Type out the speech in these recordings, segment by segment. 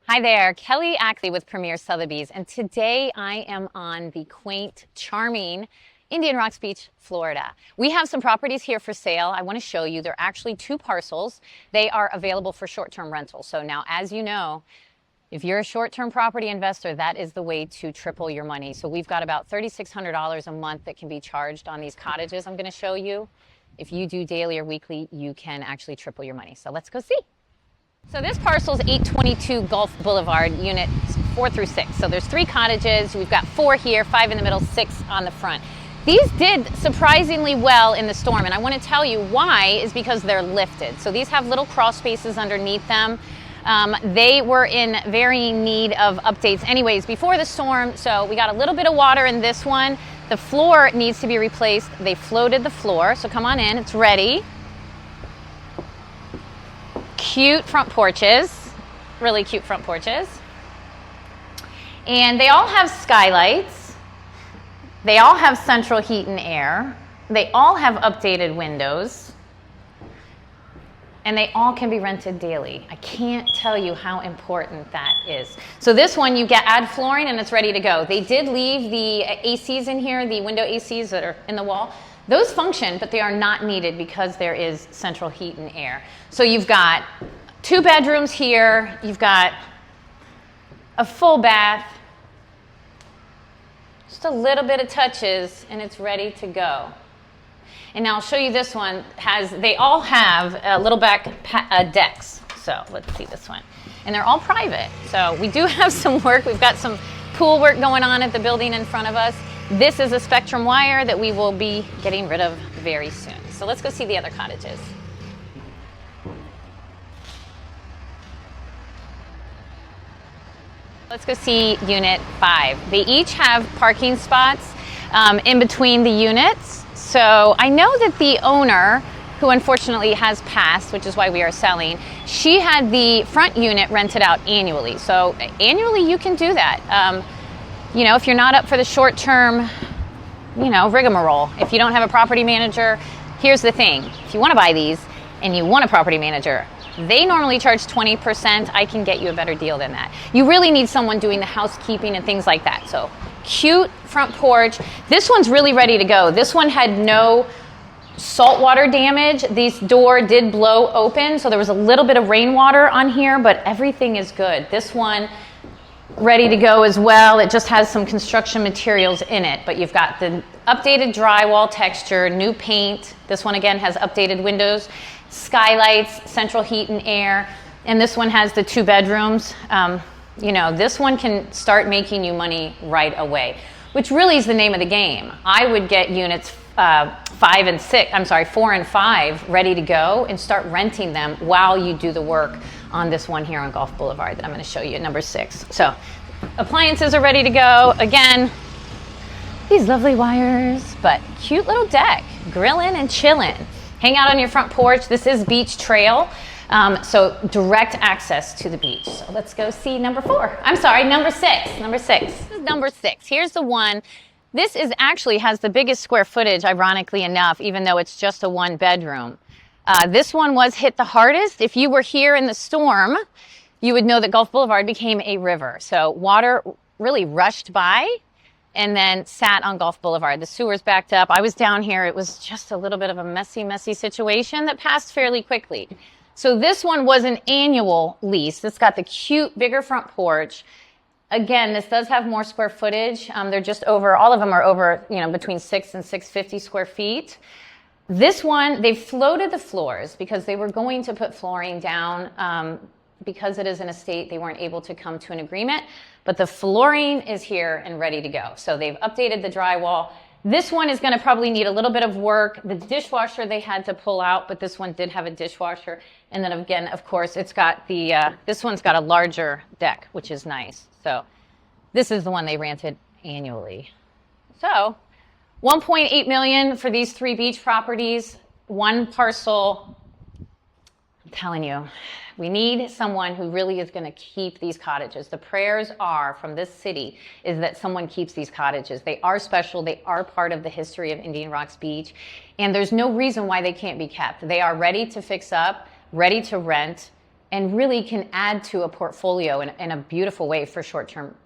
Hi there, Kelly Ackley with Premier Sotheby's, and today I am on the quaint, charming Indian Rocks Beach, Florida. We have some properties here for sale. I want to show you. They're actually 2 parcels. They are available for short-term rental. So now, as you know, if you're a short-term property investor, that is the way to triple your money. So we've got about $3,600 a month that can be charged on these cottages I'm going to show you. If you do daily or weekly, you can actually triple your money. So let's go see. So this parcel is 822 Gulf Boulevard, units 4 through 6. So there's 3 cottages. We've got 4 here, 5 in the middle, 6 on the front. These did surprisingly well in the storm, and I want to tell you why is because they're lifted. So these have little crawl spaces underneath them. They were in very need of updates anyways before the storm, so we got a little bit of water in this one. The floor needs to be replaced. They floated the floor, so come on in, it's ready. Cute front porches, really cute front porches. And they all have skylights. They all have central heat and air. They all have updated windows. And they all can be rented daily. I can't tell you how important that is. So this one, you add flooring and it's ready to go. They did leave the ACs in here, the window ACs that are in the wall. Those function, but they are not needed because there is central heat and air. So you've got 2 bedrooms here. You've got a full bath. Just a little bit of touches and it's ready to go. And now I'll show you this one. They all have little back decks. So let's see this one. And they're all private. So we do have some work. We've got some pool work going on at the building in front of us. This is a spectrum wire that we will be getting rid of very soon. So let's go see the other cottages. Let's go see unit 5. They each have parking spots in between the units. So I know that the owner, who unfortunately has passed, which is why we are selling, she had the front unit rented out annually. So annually you can do that. You know, if you're not up for the short-term, rigmarole, if you don't have a property manager, here's the thing. If you want to buy these and you want a property manager, they normally charge 20%. I can get you a better deal than that. You really need someone doing the housekeeping and things like that. So cute front porch. This one's really ready to go. This one had no saltwater damage. This door did blow open, so there was a little bit of rainwater on here, but everything is good. This one ready to go as well. It just has some construction materials in it, but you've got the updated drywall texture, new paint. This one again has updated windows, skylights, central heat and air, and this one has the 2 bedrooms. This one can start making you money right away, which really is the name of the game. I would get units 4 and 5 ready to go and start renting them while you do the work on this one here on Gulf Boulevard that I'm going to show you at number 6. So appliances are ready to go. Again, these lovely wires, but cute little deck, grillin and chillin. Hang out on your front porch. This is beach trail, so direct access to the beach. So let's go see number 4. I'm sorry, number 6. Number 6. This is number 6. Here's the one. This actually has the biggest square footage, ironically enough, even though it's just a 1 bedroom. This one was hit the hardest. If you were here in the storm, you would know that Gulf Boulevard became a river. So water really rushed by and then sat on Gulf Boulevard. The sewers backed up. I was down here. It was just a little bit of a messy situation that passed fairly quickly. So this one was an annual lease. It's got the cute, bigger front porch. Again, this does have more square footage. They're just over, all of them are over, between 6 and 650 square feet. This one, they floated the floors because they were going to put flooring down. Because it is an estate, they weren't able to come to an agreement, but the flooring is here and ready to go. So they've updated the drywall. This one is going to probably need a little bit of work. The dishwasher they had to pull out, but this one did have a dishwasher. And then again, of course, it's got this one's got a larger deck, which is nice. So this is the one they rented annually. So $1.8 million for these 3 beach properties, 1 parcel. I'm telling you, we need someone who really is going to keep these cottages. The prayers are from this city is that someone keeps these cottages. They are special. They are part of the history of Indian Rocks Beach. And there's no reason why they can't be kept. They are ready to fix up, ready to rent, and really can add to a portfolio in a beautiful way for short-term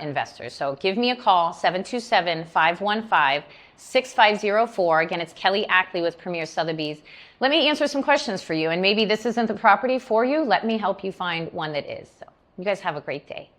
investors. So give me a call, 727-515-6504. Again, it's Kelly Ackley with Premier Sotheby's. Let me answer some questions for you, and maybe this isn't the property for you. Let me help you find one that is. So you guys have a great day.